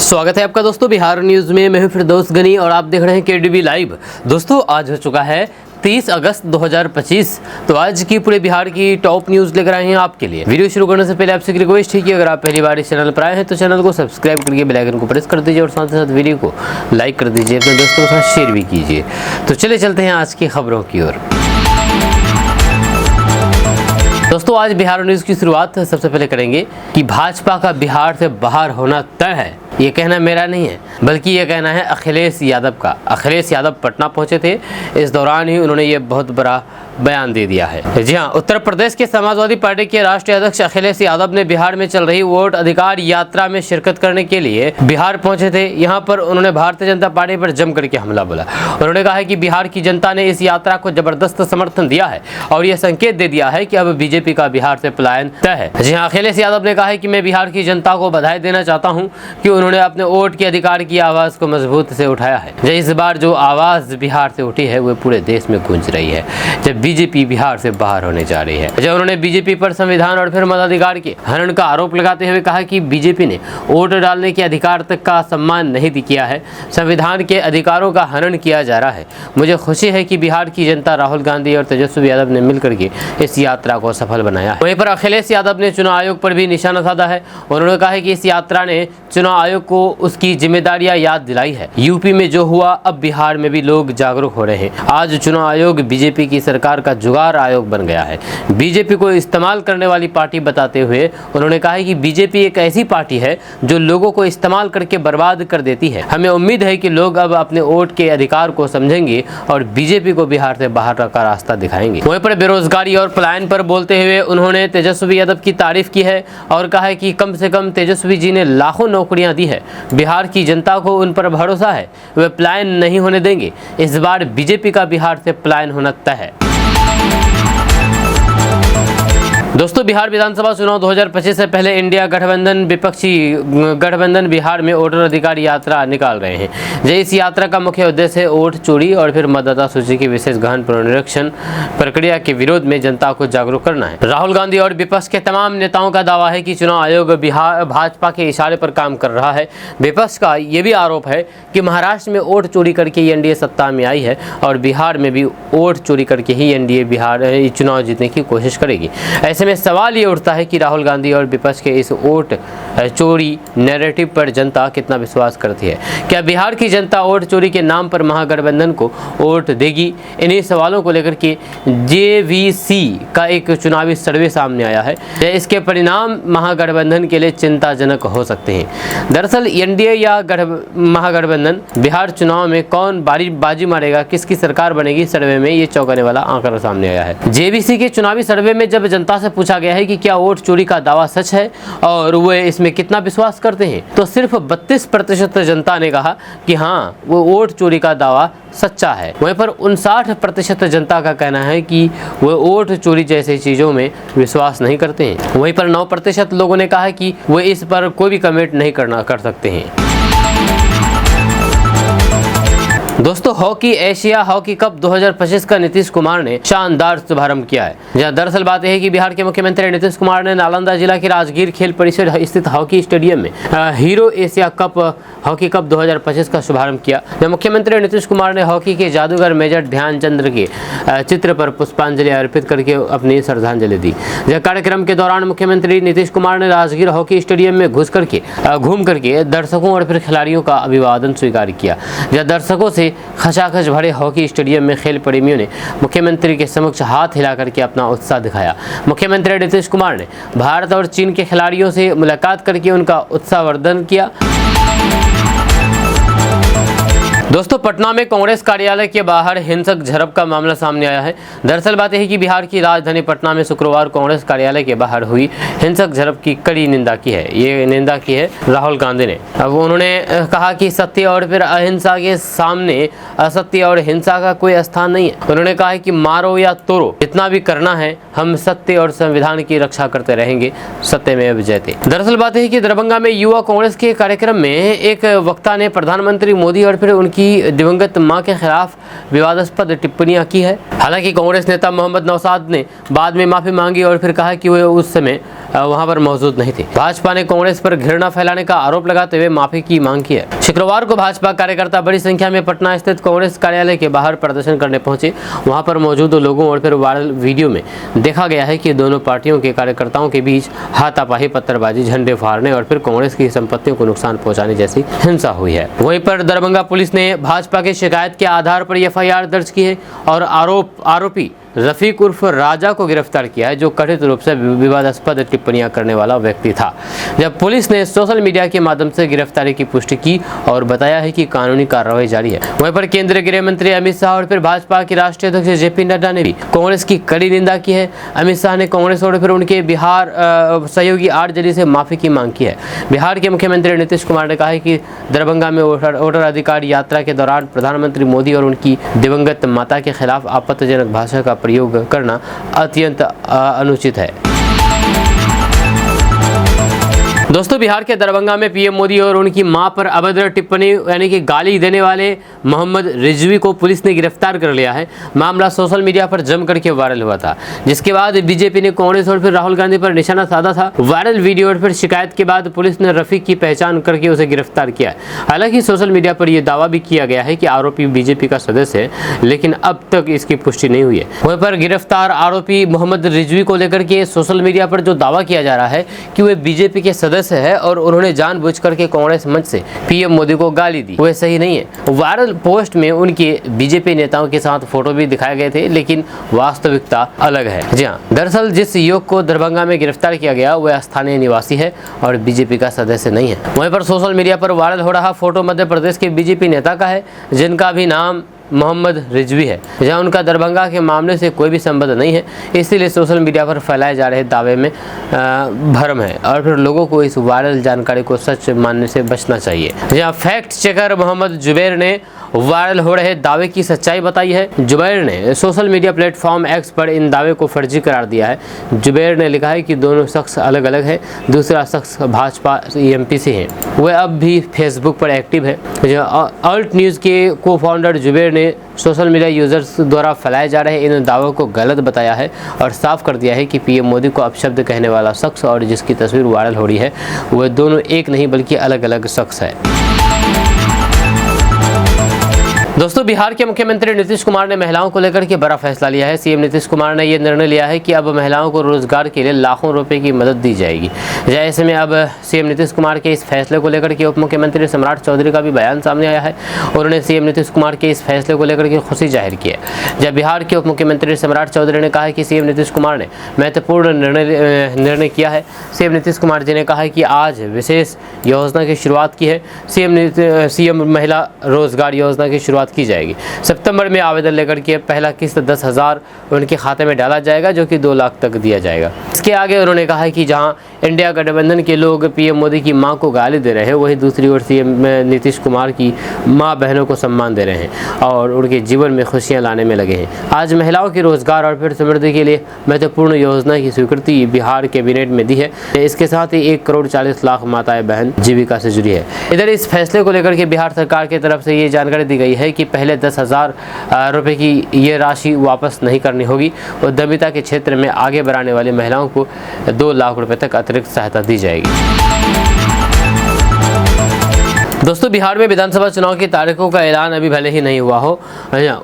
स्वागत है आपका दोस्तों बिहार न्यूज़ में। मैं हूं फिरदौस गनी और आप देख रहे हैं केडीबी लाइव। दोस्तों आज हो चुका है 30 अगस्त 2025। तो आज की पूरे बिहार की टॉप न्यूज़ लेकर आए हैं आपके लिए। वीडियो शुरू करने से पहले आपसे एक रिक्वेस्ट है कि अगर आप पहली बार इस चैनल पर आए हैं तो चैनल को सब्सक्राइब करके बेल आइकन को प्रेस कर दीजिए और साथ ही साथ वीडियो को लाइक कर दीजिए, अपने दोस्तों के साथ शेयर भी कीजिए। तो चले चलते हैं आज की खबरों की ओर। दोस्तों आज बिहार न्यूज़ की शुरुआत सबसे पहले करेंगे कि भाजपा का बिहार से बाहर होना तय है। ये कहना मेरा नहीं है बल्कि ये कहना है अखिलेश यादव का। अखिलेश यादव पटना पहुंचे थे, इस दौरान ही उन्होंने ये बहुत बड़ा बयान दे दिया है। जी हाँ, उत्तर प्रदेश के समाजवादी पार्टी के राष्ट्रीय अध्यक्ष अखिलेश यादव ने बिहार में चल रही वोट अधिकार यात्रा में शिरकत करने के लिए बिहार पहुंचे थे। यहाँ पर उन्होंने भारतीय जनता पार्टी पर जम करके हमला बोला। उन्होंने कहा है कि बिहार की जनता ने इस यात्रा को जबरदस्त समर्थन दिया है और यह संकेत दे दिया है कि अब बीजेपी का बिहार से पलायन तय है। जी हाँ, अखिलेश यादव ने कहा है कि मैं बिहार की जनता को बधाई देना चाहता हूँ कि उन्होंने अपने वोट के अधिकार की आवाज को मजबूत से उठाया है। इस बार जो आवाज बिहार से उठी है वो पूरे देश में गूंज रही है जब बीजेपी बिहार से बाहर होने जा रही है। जब उन्होंने बीजेपी पर संविधान और फिर मताधिकार के हनन का आरोप लगाते हुए कहा कि बीजेपी ने वोट डालने के अधिकार तक का सम्मान नहीं किया है, संविधान के अधिकारों का हनन किया जा रहा है। मुझे खुशी है कि बिहार की जनता राहुल गांधी और तेजस्वी यादव ने मिलकर के इस यात्रा को सफल बनाया है। वहीं पर अखिलेश यादव ने चुनाव आयोग पर भी निशाना साधा है। उन्होंने कहा है कि इस यात्रा ने चुनाव आयोग को उसकी जिम्मेदारियां याद दिलाई है। यूपी में जो हुआ अब बिहार में भी लोग जागरूक हो रहे हैं। आज चुनाव आयोग बीजेपी की सरकार का जुगाड़ आयोग बन गया है। बीजेपी को इस्तेमाल करने वाली पार्टी बताते हुए उन्होंने कहा है कि बीजेपी एक ऐसी पार्टी है जो लोगों को इस्तेमाल करके बर्बाद कर देती है। हमें उम्मीद है कि लोग अब अपने वोट के अधिकार को समझेंगे और बीजेपी को बिहार से बाहर का रास्ता दिखाएंगे। वहीं पर बेरोजगारी और पलायन पर बोलते हुए उन्होंने तेजस्वी यादव की तारीफ की है और कहा है कि कम से कम तेजस्वी जी ने लाखों नौकरियां दी है। बिहार की जनता को उन पर भरोसा है, वे पलायन नहीं होने देंगे। इस बार बीजेपी का बिहार से पलायन होना तय है। दोस्तों बिहार विधानसभा चुनाव 2025 से पहले इंडिया गठबंधन विपक्षी गठबंधन बिहार में वोटर अधिकार यात्रा निकाल रहे हैं। इस यात्रा का मुख्य उद्देश्य है वोट चोरी और फिर मतदाता सूची की विशेष गहन पुनरीक्षण प्रक्रिया के विरोध में जनता को जागरूक करना है। राहुल गांधी और विपक्ष के तमाम नेताओं का दावा है कि चुनाव आयोग बिहार भाजपा के इशारे पर काम कर रहा है। विपक्ष का ये भी आरोप है कि महाराष्ट्र में वोट चोरी करके एनडीए सत्ता में आई है और बिहार में भी वोट चोरी करके ही एनडीए बिहार चुनाव जीतने की कोशिश करेगी। ऐसे में सवाल ये उठता है कि राहुल गांधी और विपक्ष के इस वोट चोरी नैरेटिव पर जनता कितना विश्वास करती है। क्या बिहार की जनता वोट चोरी के नाम पर महागठबंधन को वोट देगी? इन्हीं सवालों को लेकर के जेवीसी का एक चुनावी सर्वे सामने आया है। इसके परिणाम महागठबंधन के लिए चिंताजनक हो सकते हैं। दरअसल एनडीए या महागठबंधन बिहार चुनाव में कौन बाजी मारेगा, किसकी सरकार बनेगी, सर्वे में ये चौंकाने वाला आंकड़ा सामने आया है। जेवीसी के चुनावी सर्वे में जब जनता से पूछा गया है कि क्या वोट चोरी का दावा सच है और वे इसमें कितना विश्वास करते हैं, तो सिर्फ 32% जनता ने कहा कि हाँ वो वोट चोरी का दावा सच्चा है। वहीं पर 59% जनता का कहना है कि वो वोट चोरी जैसी चीजों में विश्वास नहीं करते हैं। वहीं पर 9% लोगों ने कहा है कि वो इस पर कोई भी कमेंट नहीं कर सकते हैं। दोस्तों हॉकी एशिया हॉकी कप 2025 का नीतीश कुमार ने शानदार शुभारंभ किया है। जहाँ दरअसल बात यह है कि बिहार के मुख्यमंत्री नीतीश कुमार ने नालंदा जिला के राजगीर खेल परिसर स्थित हॉकी स्टेडियम में hero Asia cup hockey cup 2025 का शुभारंभ किया। जहाँ मुख्यमंत्री नीतीश कुमार ने हॉकी के जादूगर मेजर ध्यानचंद के चित्र पर पुष्पांजलि अर्पित करके अपनी श्रद्धांजलि दी। यह कार्यक्रम के दौरान मुख्यमंत्री नीतीश कुमार ने राजगीर हॉकी स्टेडियम में घूम करके दर्शकों और फिर खिलाड़ियों का अभिवादन स्वीकार किया। जहाँ दर्शकों से खचाखच भरे हॉकी स्टेडियम में खेल प्रेमियों ने मुख्यमंत्री के समक्ष हाथ हिला करके अपना उत्साह दिखाया। मुख्यमंत्री नीतीश कुमार ने भारत और चीन के खिलाड़ियों से मुलाकात करके उनका उत्साहवर्धन किया। दोस्तों पटना में कांग्रेस कार्यालय के बाहर हिंसक झड़प का मामला सामने आया है। दरअसल बात यह है कि बिहार की राजधानी पटना में शुक्रवार कांग्रेस कार्यालय के बाहर हुई हिंसक झड़प की कड़ी निंदा की है। ये निंदा की है राहुल गांधी ने। अब उन्होंने कहा कि सत्य और फिर अहिंसा के सामने असत्य और हिंसा का कोई स्थान नहीं है। उन्होंने कहा है कि मारो या तोड़ो, जितना भी करना है हम सत्य और संविधान की रक्षा करते रहेंगे, सत्यमेव जयते। दरअसल बात है कि दरभंगा में युवा कांग्रेस के कार्यक्रम में एक वक्ता ने प्रधानमंत्री मोदी और फिर उनकी दिवंगत मां के खिलाफ विवादास्पद टिप्पणियां की है। हालांकि कांग्रेस नेता मोहम्मद नौशाद ने बाद में माफी मांगी और फिर कहा कि वे उस समय वहां पर मौजूद नहीं थे। भाजपा ने कांग्रेस पर घृणा फैलाने का आरोप लगाते हुए माफी की मांग की है। शुक्रवार को भाजपा कार्यकर्ता बड़ी संख्या में पटना स्थित कांग्रेस कार्यालय के बाहर प्रदर्शन करने पहुंचे। वहां पर मौजूद लोगों और फिर वायरल वीडियो में देखा गया है कि दोनों पार्टियों के कार्यकर्ताओं के बीच हाथापाई, पत्थरबाजी, झंडे फाड़ने और फिर कांग्रेस की संपत्तियों को नुकसान पहुंचाने जैसी हिंसा हुई है। वहीं पर दरभंगा पुलिस ने भाजपा की शिकायत के आधार पर एफआईआर दर्ज की है और आरोपी रफीक उर्फ राजा को गिरफ्तार किया है, जो कथित रूप से विवादास्पद टिप्पणियां करने वाला व्यक्ति था। जब पुलिस ने सोशल मीडिया के माध्यम से गिरफ्तारी की पुष्टि की और बताया है कि कानूनी कार्रवाई जारी है। वहीं पर केंद्रीय गृह मंत्री अमित शाह और फिर भाजपा के राष्ट्रीय अध्यक्ष जेपी नड्डा ने भी कांग्रेस की कड़ी निंदा की है। अमित शाह ने कांग्रेस और फिर उनके बिहार सहयोगी आरजेडी से माफी की मांग की है। बिहार के मुख्यमंत्री नीतीश कुमार ने कहा है कि दरभंगा में वोटर अधिकार यात्रा के दौरान प्रधानमंत्री मोदी और उनकी दिवंगत माता के खिलाफ आपत्तिजनक भाषा का प्रयोग करना अत्यंत अनुचित है। दोस्तों, बिहार के दरभंगा में पीएम मोदी और उनकी मां पर अभद्र टिप्पणी यानी कि गाली देने वाले मोहम्मद रिजवी को पुलिस ने गिरफ्तार कर लिया है। मामला सोशल मीडिया पर जम करके वायरल हुआ था, जिसके बाद बीजेपी ने कांग्रेस और फिर राहुल गांधी पर निशाना साधा था। वायरल वीडियो और फिर शिकायत के बाद पुलिस ने रफीक की पहचान करके उसे गिरफ्तार किया। हालांकि सोशल मीडिया पर यह दावा भी किया गया है कि आरोपी बीजेपी का सदस्य है, लेकिन अब तक इसकी पुष्टि नहीं हुई है। वहीं पर गिरफ्तार आरोपी मोहम्मद रिजवी को लेकर के सोशल मीडिया पर जो दावा किया जा रहा है कि वे बीजेपी के सदस्य है और उन्होंने जानबूझकर के कांग्रेस मंच से पीएम मोदी को गाली दी, वह सही नहीं है। वायरल पोस्ट में उनके बीजेपी नेताओं के साथ फोटो भी दिखाए गए थे, लेकिन वास्तविकता अलग है। जी हाँ, दरअसल जिस युवक को दरभंगा में गिरफ्तार किया गया वह स्थानीय निवासी है और बीजेपी का सदस्य नहीं है। वहीं पर सोशल मीडिया पर वायरल हो रहा फोटो मध्य प्रदेश के बीजेपी नेता का है, जिनका भी नाम मोहम्मद रिजवी है, जहां उनका दरभंगा के मामले से कोई भी संबंध नहीं है। इसीलिए सोशल मीडिया पर फैलाए जा रहे दावे में भ्रम है और फिर लोगों को इस वायरल जानकारी को सच मानने से बचना चाहिए। जहां फैक्ट चेकर मोहम्मद जुबैर ने वायरल हो रहे दावे की सच्चाई बताई है। जुबैर ने सोशल मीडिया प्लेटफॉर्म एक्स पर इन दावे को फर्जी करार दिया है। जुबैर ने लिखा है कि दोनों शख्स अलग अलग हैं। दूसरा शख्स भाजपा एमपी से है, वह अब भी फेसबुक पर एक्टिव है। अल्ट न्यूज़ के को फाउंडर जुबैर ने सोशल मीडिया यूजर्स द्वारा फैलाए जा रहे इन दावों को गलत बताया है और साफ कर दिया है कि पीएम मोदी को अपशब्द कहने वाला शख्स और जिसकी तस्वीर वायरल हो रही है वह दोनों एक नहीं बल्कि अलग अलग शख्स है। दोस्तों, बिहार के मुख्यमंत्री नीतीश कुमार ने महिलाओं को लेकर के बड़ा फैसला लिया है। सीएम नीतीश कुमार ने यह निर्णय लिया है कि अब महिलाओं को रोजगार के लिए लाखों रुपए की मदद दी जाएगी। ऐसे में अब सीएम नीतीश कुमार के इस फैसले को लेकर के उप मुख्यमंत्री सम्राट चौधरी का भी बयान सामने आया है। उन्होंने सीएम नीतीश कुमार के इस फैसले को लेकर के खुशी जाहिर की है। जब बिहार के उप मुख्यमंत्री सम्राट चौधरी ने कहा है कि सीएम नीतीश कुमार ने महत्वपूर्ण निर्णय किया है। सीएम नीतीश कुमार जी ने कहा है कि आज विशेष योजना की शुरुआत की है। सीएम महिला रोजगार योजना की शुरुआत की जाएगी। सितंबर में आवेदन लेकर के पहला किस्त 10,000 उनके खाते में डाला जाएगा, जो कि 2 लाख तक दिया जाएगा। इसके आगे उन्होंने कहा है कि जहां इंडिया गठबंधन के लोग पीएम मोदी की मां को गाली दे रहे हैं, वहीं दूसरी ओर सीएम नीतीश कुमार की मां बहनों को सम्मान दे रहे हैं और उनके जीवन में खुशियां लाने में लगे हैं। आज महिलाओं के रोजगार और फिर समृद्धि के लिए महत्वपूर्ण योजना की स्वीकृति बिहार कैबिनेट में दी है। इसके साथ ही 1,40,00,000 माताएं बहन जीविका से जुड़ी है। इधर इस फैसले को लेकर के बिहार सरकार की तरफ से ये जानकारी दी गई है कि पहले 10,000 रुपये की ये राशि वापस नहीं करनी होगी। उद्यमिता के क्षेत्र में आगे बढ़ाने वाली महिलाओं को 2 लाख रुपए तक अतिरिक्त सहायता दी जाएगी। दोस्तों, बिहार में विधानसभा चुनाव की तारीखों का ऐलान अभी भले ही नहीं हुआ हो,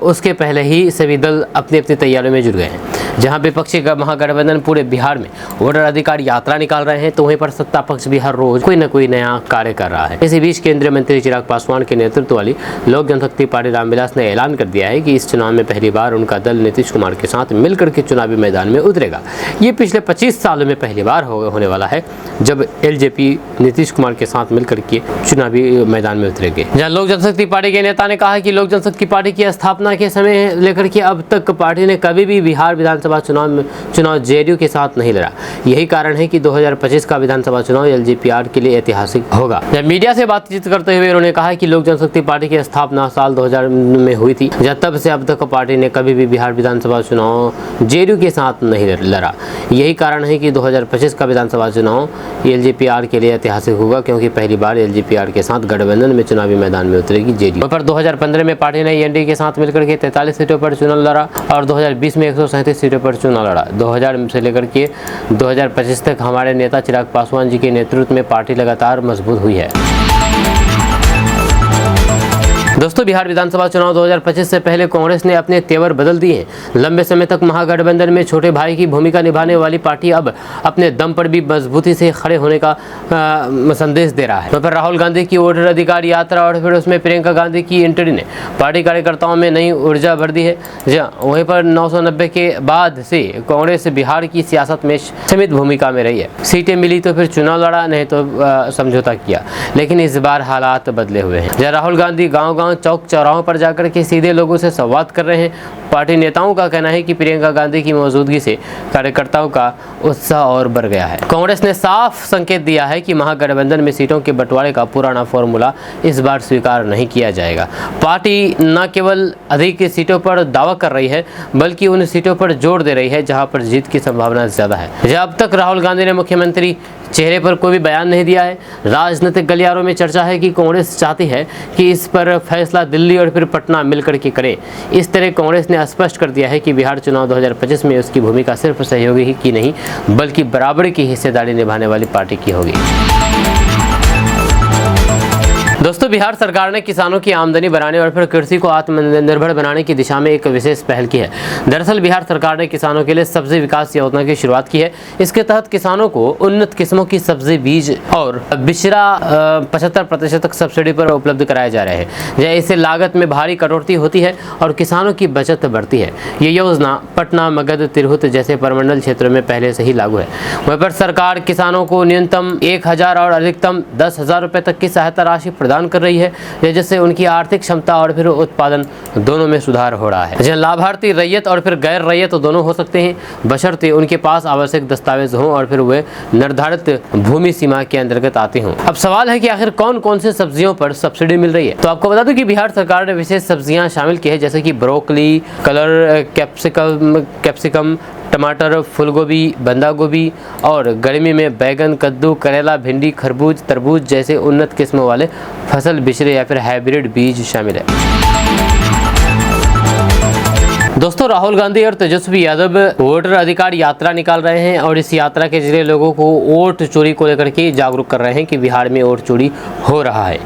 उसके पहले ही सभी दल अपनी अपनी तैयारियों में जुट गए हैं। जहां विपक्षी महागठबंधन पूरे बिहार में वोटर अधिकार यात्रा निकाल रहे हैं, तो वहीं पर सत्ता पक्ष भी हर रोज कोई न कोई नया कार्य कर रहा है। इसी बीच केंद्रीय मंत्री चिराग पासवान के नेतृत्व वाली लोक जनशक्ति पार्टी रामविलास ने ऐलान कर दिया है कि इस चुनाव में पहली बार उनका दल नीतीश कुमार के साथ मिलकर के चुनावी मैदान में उतरेगा। ये पिछले 25 सालों में पहली बार होने वाला है जब एलजेपी नीतीश कुमार के साथ मिलकर के चुनावी मैदान में उतरेंगे। जहां लोक जनशक्ति पार्टी के नेता ने कहा है कि लोक जनशक्ति पार्टी की स्थापना के समय लेकर के अब तक पार्टी ने कभी भी बिहार विधानसभा चुनाव जेडीयू के साथ नहीं लड़ा। यही कारण है कि 2025 का विधानसभा चुनाव एलजेपी के लिए ऐतिहासिक होगा। जब मीडिया से बातचीत करते हुए उन्होंने कहा कि लोक जनशक्ति पार्टी की स्थापना साल 2000 में हुई थी। जब तब से अब तक पार्टी ने कभी भी बिहार विधानसभा चुनाव जेडीयू के साथ नहीं लड़ा। यही कारण है कि 2025 का विधानसभा चुनाव एलजेपी के लिए ऐतिहासिक होगा, क्योंकि पहली बार एलजेपी के साथ गठबंधन महागठबंधन में चुनावी मैदान में उतरेगी जेडीयू। पर 2015 में पार्टी ने एनडीए के साथ मिलकर के 43 सीटों पर चुनाव लड़ा और 2020 में 137 सीटों पर चुनाव लड़ा। 2000 से लेकर के 2025 तक हमारे नेता चिराग पासवान जी के नेतृत्व में पार्टी लगातार मजबूत हुई है। दोस्तों, बिहार विधानसभा चुनाव 2025 से पहले कांग्रेस ने अपने तेवर बदल दिए हैं। लंबे समय तक महागठबंधन में छोटे भाई की भूमिका निभाने वाली पार्टी अब अपने दम पर भी मजबूती से खड़े होने का संदेश दे रहा है। तो फिर राहुल गांधी की वोटर अधिकार यात्रा और फिर उसमें प्रियंका गांधी की एंट्री ने पार्टी कार्यकर्ताओं में नई ऊर्जा भर दी है। वहीं पर 990 के बाद से कांग्रेस बिहार की सियासत में सीमित भूमिका में रही है। सीटें मिली तो फिर चुनाव लड़ा, नहीं तो समझौता किया, लेकिन इस बार हालात बदले हुए हैं। राहुल गांधी गाँव चौक चौराहों पर जाकर के सीधे लोगों से संवाद कर रहे हैं। पार्टी नेताओं का कहना है कि प्रियंका गांधी की मौजूदगी से कार्यकर्ताओं का उत्साह और बढ़ गया है। कांग्रेस ने साफ संकेत दिया है कि महागठबंधन में सीटों के बंटवारे का पुराना फॉर्मूला इस बार स्वीकार नहीं किया जाएगा। पार्टी न केवल अधिक सीटों पर दावा कर रही है, बल्कि उन सीटों पर जोर दे रही है जहां पर जीत की संभावना ज्यादा है। अब तक राहुल गांधी ने मुख्यमंत्री चेहरे पर कोई भी बयान नहीं दिया है। राजनीतिक गलियारों में चर्चा है कि कांग्रेस चाहती है कि इस पर फैसला दिल्ली और फिर पटना मिलकर के करे। इस तरह कांग्रेस ने स्पष्ट कर दिया है कि बिहार चुनाव 2025 में उसकी भूमिका सिर्फ सहयोगी ही की नहीं, बल्कि बराबरी की हिस्सेदारी निभाने वाली पार्टी की होगी। दोस्तों, बिहार सरकार ने किसानों की आमदनी बढ़ाने और फिर कृषि को आत्मनिर्भर बनाने की दिशा में एक विशेष पहल की है। दरअसल बिहार सरकार ने किसानों के लिए सब्जी विकास योजना की शुरुआत की है। इसके तहत किसानों को उन्नत किस्मों की सब्जी बीज और बिचरा 75% तक सब्सिडी पर उपलब्ध कराए जा रहे हैं। इससे लागत में भारी कटौती होती है और किसानों की बचत बढ़ती है। ये योजना पटना, मगध, तिरहुत जैसे प्रमंडल क्षेत्रों में पहले से ही लागू है। वहीं पर सरकार किसानों को न्यूनतम 1000 और अधिकतम 10,000 रुपए तक की सहायता राशि प्रदान कर रही है, जिससे उनकी आर्थिक क्षमता और फिर उत्पादन दोनों में सुधार हो रहा है। लाभार्थी रैयत और फिर गैर रैयत दोनों हो सकते हैं, बशर्ते उनके पास आवश्यक दस्तावेज हों और फिर वे निर्धारित भूमि सीमा के अंतर्गत आते हों। अब सवाल है कि आखिर कौन कौन से सब्जियों पर सब्सिडी मिल रही है। तो आपको बता दूं कि बिहार सरकार ने विशेष सब्जियां शामिल की है, जैसे कि ब्रोकली, कलर कैप्सिकम, टमाटर, फूलगोभी, बंदा गोभी और गर्मी में बैगन, कद्दू, करेला, भिंडी, खरबूज, तरबूज जैसे उन्नत किस्मों वाले फसल बिचरे या फिर हाइब्रिड बीज शामिल है। दोस्तों, राहुल गांधी और तेजस्वी यादव वोटर अधिकार यात्रा निकाल रहे हैं और इस यात्रा के जरिए लोगों को वोट चोरी को लेकर के जागरूक कर रहे हैं कि बिहार में वोट चोरी हो रहा है।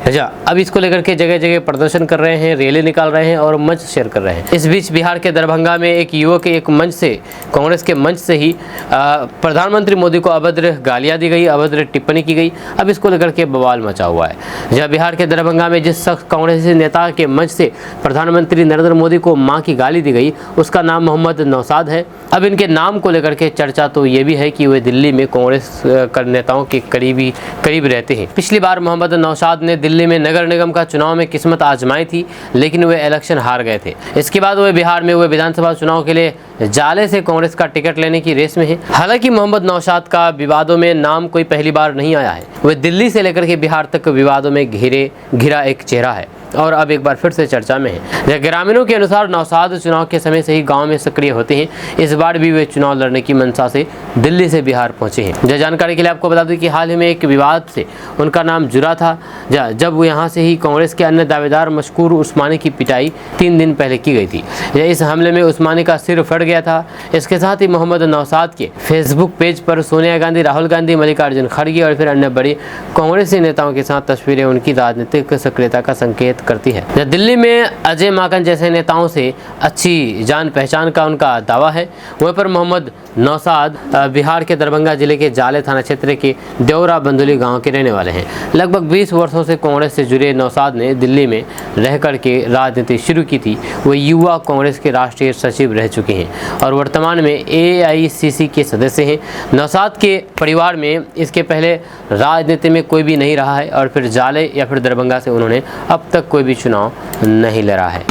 अब इसको लेकर के जगह जगह प्रदर्शन कर रहे हैं, रैली निकाल रहे हैं और मंच शेयर कर रहे हैं। इस बीच बिहार के दरभंगा में एक युवक एक मंच से, कांग्रेस के मंच से ही प्रधानमंत्री मोदी को अभद्र गालियां दी गई, अभद्र टिप्पणी की गई। अब इसको लेकर के बवाल मचा हुआ है। जहाँ बिहार के दरभंगा में जिस शख्स कांग्रेसी नेता के मंच से प्रधानमंत्री नरेंद्र मोदी को मां की गाली दी गई, उसका नाम मोहम्मद नौशाद है। अब इनके नाम को लेकर के चर्चा तो ये भी है कि वे दिल्ली में कांग्रेस नेताओं के करीब रहते हैं। पिछली बार मोहम्मद नौशाद ने दिल्ली में नगर निगम का चुनाव में किस्मत आजमाई थी, लेकिन वे इलेक्शन हार गए थे। इसके बाद वे बिहार में हुए विधानसभा चुनाव के लिए जाले से कांग्रेस का टिकट लेने की रेस में है। हालांकि मोहम्मद नौशाद का विवादों में नाम कोई पहली बार नहीं आया है। वे दिल्ली से लेकर के बिहार तक विवादों में घिरा एक चेहरा है और अब एक बार फिर से चर्चा में है। ग्रामीणों के अनुसार नौशाद चुनाव के समय से ही गांव में सक्रिय होते हैं। इस बार भी वे चुनाव लड़ने की मंशा से दिल्ली से बिहार पहुंचे हैं। जानकारी के लिए आपको बता दूं कि हाल ही में एक विवाद से उनका नाम जुड़ा था, जब वो यहाँ से ही कांग्रेस के अन्य दावेदार मशकूर उस्मानी की पिटाई 3 दिन पहले की गई थी। इस हमले में उस्मानी का सिर फट गया था। इसके साथ ही मोहम्मद नौशाद के फेसबुक पेज पर सोनिया गांधी, राहुल गांधी, मल्लिकार्जुन खड़गे और फिर अन्य बड़ी कांग्रेसी नेताओं के साथ तस्वीरें उनकी राजनीतिक सक्रियता का संकेत करती है। दिल्ली में अजय माकन जैसे नेताओं से अच्छी जान पहचान का उनका दावा है। वहीं पर मोहम्मद नौशाद बिहार के दरभंगा जिले के जाले थाना क्षेत्र के देवरा बंदुली गांव के रहने वाले हैं। लगभग 20 वर्षों से कांग्रेस से जुड़े नौशाद ने दिल्ली में रह करके राजनीति शुरू की थी। वो युवा कांग्रेस के राष्ट्रीय सचिव रह चुके हैं और वर्तमान में AICC के सदस्य हैं। नौशाद के परिवार में इसके पहले राजनीति में कोई भी नहीं रहा है और फिर जाले या फिर दरभंगा से उन्होंने अब तक कोई भी चुनाव नहीं लड़ा है।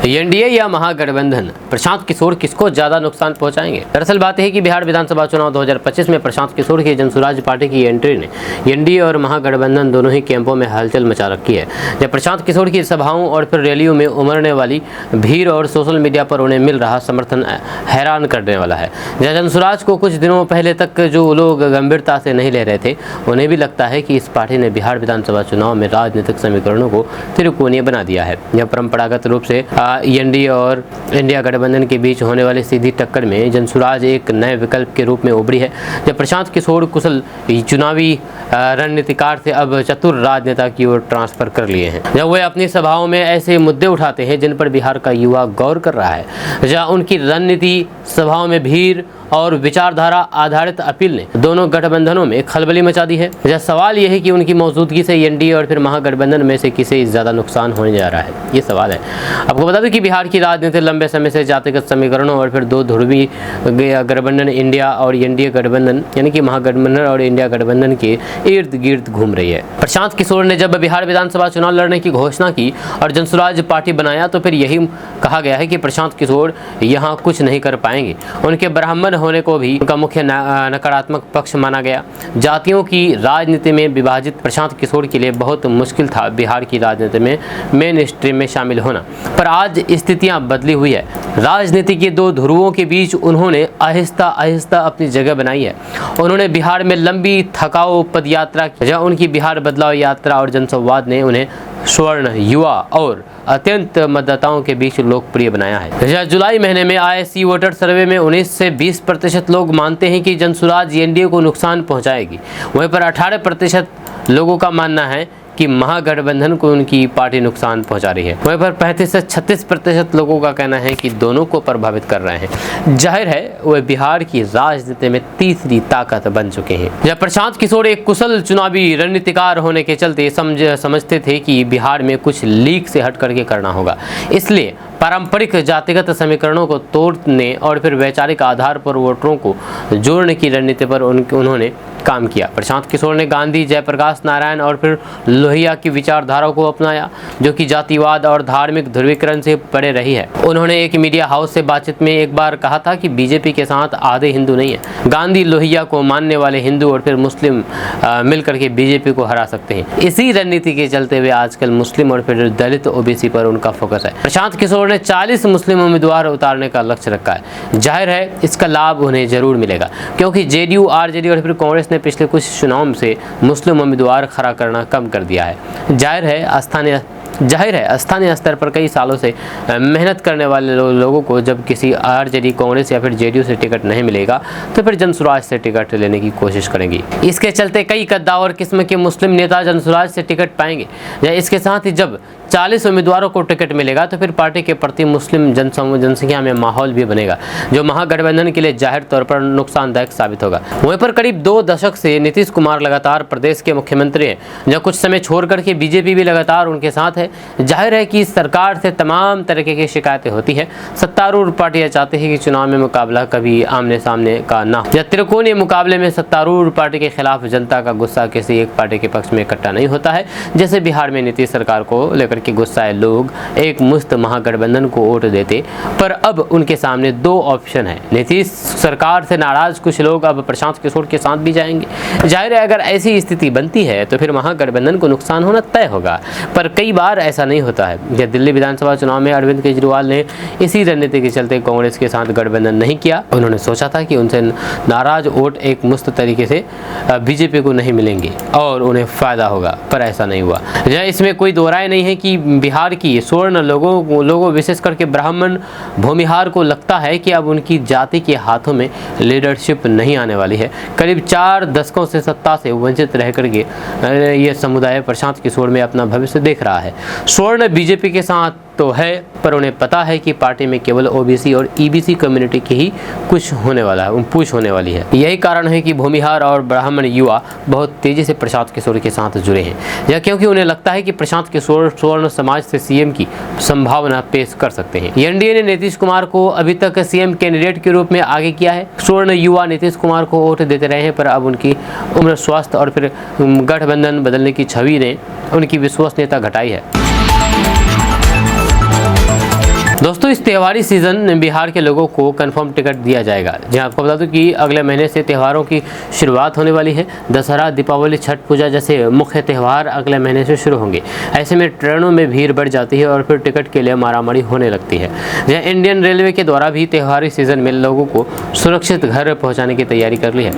एनडीए या महागठबंधन, प्रशांत किशोर किसको ज्यादा नुकसान पहुंचाएंगे? दरअसल बात है कि बिहार विधानसभा चुनाव 2025 में प्रशांत किशोर की जनसुराज पार्टी की एंट्री ने एनडीए और महागठबंधन दोनों ही कैंपों में हलचल मचा रखी है। जब प्रशांत किशोर की सभाओं और फिर रैलियों में उमड़ने वाली भीड़ और सोशल मीडिया पर उन्हें मिल रहा समर्थन हैरान करने वाला है। जहाँ जनसुराज को कुछ दिनों पहले तक जो लोग गंभीरता से नहीं ले रहे थे, उन्हें भी लगता है कि इस पार्टी ने बिहार विधानसभा चुनाव में राजनीतिक समीकरणों को त्रिकोणीय बना दिया है। यह परंपरागत रूप से एनडीए और इंडिया गठबंधन के बीच होने वाली सीधी टक्कर में जनसुराज एक नए विकल्प के रूप में उभरी है। जब प्रशांत किशोर कुशल चुनावी रणनीतिकार से अब चतुर राजनेता की ओर ट्रांसफर कर लिए हैं। जब वे अपनी सभाओं में ऐसे मुद्दे उठाते हैं जिन पर बिहार का युवा गौर कर रहा है, जहाँ उनकी रणनीति सभाओं में भीड़ और विचारधारा आधारित अपील ने दोनों गठबंधनों में खलबली मचा दी है। यह सवाल यह है कि उनकी मौजूदगी से एनडीए और फिर महागठबंधन में से किसे ज्यादा नुकसान होने जा रहा है, ये सवाल है। आपको बता दें कि बिहार की राजनीति लंबे समय से जातिगत समीकरणों और फिर दो ध्रुवीय गठबंधन इंडिया और एनडीए गठबंधन यानी कि महागठबंधन और इंडिया गठबंधन के इर्द गिर्द घूम रही है। प्रशांत किशोर ने जब बिहार विधानसभा चुनाव लड़ने की घोषणा की और जनसुराज पार्टी बनाया तो फिर यही कहा गया है कि प्रशांत किशोर यहाँ कुछ नहीं कर पाएंगे। उनके ब्राह्मण होने को भी उनका मुख्य नकारात्मक पक्ष माना गया। जातियों की राजनीति में विभाजित प्रशांत किशोर के लिए बहुत मुश्किल था बिहार की राजनीति में मेन स्ट्रीम में शामिल होना, पर आज स्थितियां बदली हुई है। राजनीति के दो ध्रुवों के बीच उन्होंने आहिस्ता आहिस्ता अपनी जगह बनाई है। उन्होंने बिहार में लंबी थकाऊ पदयात्रा की, जहाँ उनकी बिहार बदलाव यात्रा और जनसंवाद ने उन्हें स्वर्ण, युवा और अत्यंत मतदाताओं के बीच लोकप्रिय बनाया है। जुलाई महीने में आए सी वोटर सर्वे में 19 से 20% लोग मानते हैं कि जनसुराज एनडीए को नुकसान पहुंचाएगी। वहीं पर 18% लोगों का मानना है कि महागठबंधन को उनकी पार्टी नुकसान पहुंचा रही है। वहीं पर 35 से 36% लोगों का कहना है कि दोनों को प्रभावित कर रहे हैं। जाहिर है वे बिहार की राजनीति में तीसरी ताकत बन चुके हैं। जब प्रशांत किशोर एक कुशल चुनावी रणनीतिकार होने के चलते समझते थे कि बिहार में कुछ लीक से हट करके करना होगा, इसलिए पारंपरिक जातिगत समीकरणों को तोड़ने और फिर वैचारिक आधार पर वोटरों को जोड़ने की रणनीति पर उन्होंने काम किया। प्रशांत किशोर ने गांधी, जयप्रकाश नारायण और फिर लोहिया की विचारधारा को अपनाया, जो कि जातिवाद और धार्मिक ध्रुवीकरण से परे रही है। उन्होंने एक मीडिया हाउस से बातचीत में एक बार कहा था कि बीजेपी के साथ आधे हिंदू नहीं है। गांधी, लोहिया को मानने वाले हिंदू और फिर मुस्लिम मिलकर के बीजेपी को हरा सकते हैं। इसी रणनीति के चलते हुए आजकल मुस्लिम और फिर दलित ओबीसी पर उनका फोकस है। प्रशांत किशोर ने 40 मुस्लिम उम्मीदवार उतारने का लक्ष्य रखा है। जाहिर है इसका लाभ उन्हें जरूर मिलेगा, क्योंकि जेडीयू, आरजेडी और फिर कांग्रेस ने पिछले कुछ चुनाव से मुस्लिम उम्मीदवार खड़ा करना कम कर दिया है। जाहिर है स्थानीय स्तर पर कई सालों से मेहनत करने वाले लोगों को जब किसी आरजेडी, कांग्रेस या फिर जेडीयू से टिकट नहीं मिलेगा तो फिर जनसुराज से टिकट लेने की कोशिश करेंगी। इसके चलते कई कद्दावर किस्म के मुस्लिम नेता जनसुराज से टिकट पाएंगे। या इसके साथ ही जब 40 उम्मीदवारों को टिकट मिलेगा तो फिर पार्टी के प्रति मुस्लिम जनसंख्या में माहौल भी बनेगा, जो महागठबंधन के लिए जाहिर तौर पर नुकसानदायक साबित होगा। वहीं पर करीब 2 दशक से नीतीश कुमार लगातार प्रदेश के मुख्यमंत्री हैं, जहाँ कुछ समय छोड़ करके बीजेपी भी लगातार उनके साथ है। जाहिर है कि सरकार से तमाम तरीके की शिकायतें होती है। सत्तारूढ़ पार्टियां चाहते हैं कि चुनाव में मुकाबला कभी आमने सामने का ना हो। या त्रिकोणीय मुकाबले में सत्तारूढ़ पार्टी के खिलाफ जनता का गुस्सा किसी एक पार्टी के पक्ष में इकट्ठा नहीं होता है। जैसे बिहार में नीतीश सरकार को लेकर के गुस्साए लोग एक मुस्त महागठबंधन को वोट देते, पर अब उनके सामने 2 ऑप्शन है। नीतीश सरकार से नाराज कुछ लोग अब प्रशांत किशोर के साथ भी जाएंगे। जाहिर है अगर ऐसी स्थिति बनती है तो फिर महागठबंधन को नुकसान होना तय होगा, पर कई बार ऐसा नहीं होता है। जब दिल्ली विधानसभा चुनाव में अरविंद केजरीवाल ने इसी रणनीति के चलते कांग्रेस के साथ गठबंधन नहीं किया। उन्होंने सोचा था कि उनसे नाराज वोट एक मुस्त तरीके से बीजेपी को नहीं मिलेंगे और उन्हें फायदा होगा, पर ऐसा नहीं हुआ। इसमें कोई दो राय नहीं है कि बिहार की स्वर्ण लोगों विशेष करके ब्राह्मण भूमिहार को लगता है कि अब उनकी जाति के हाथों में लीडरशिप नहीं आने वाली है। करीब 4 दशकों से सत्ता से वंचित रह करके ये समुदाय प्रशांत किशोर में अपना भविष्य देख रहा है। स्वर्ण बीजेपी के साथ तो है, पर उन्हें पता है कि पार्टी में केवल ओबीसी और ईबीसी कम्युनिटी की ही कुछ होने वाला है, पुश होने वाली है। यही कारण है कि भूमिहार और ब्राह्मण युवा बहुत तेजी से प्रशांत किशोर के साथ जुड़े हैं, या क्योंकि उन्हें लगता है कि प्रशांत किशोर स्वर्ण समाज से सीएम की संभावना पेश कर सकते हैं। एनडीए ने नीतीश कुमार को अभी तक सीएम कैंडिडेट के रूप में आगे किया है। स्वर्ण युवा नीतीश कुमार को वोट देते रहे हैं, पर अब उनकी उम्र, स्वास्थ्य और फिर गठबंधन बदलने की छवि ने उनकी विश्वसनीयता घटाई है। दोस्तों इस त्योहारी सीजन में बिहार के लोगों को कंफर्म टिकट दिया जाएगा। जी आपको बता दूं कि अगले महीने से त्योहारों की शुरुआत होने वाली है। दशहरा, दीपावली, छठ पूजा जैसे मुख्य त्यौहार अगले महीने से शुरू होंगे। ऐसे में ट्रेनों में भीड़ बढ़ जाती है और फिर टिकट के लिए मारामारी होने लगती है। जहाँ इंडियन रेलवे के द्वारा भी त्योहारी सीजन में लोगों को सुरक्षित घर पहुँचाने की तैयारी कर ली है।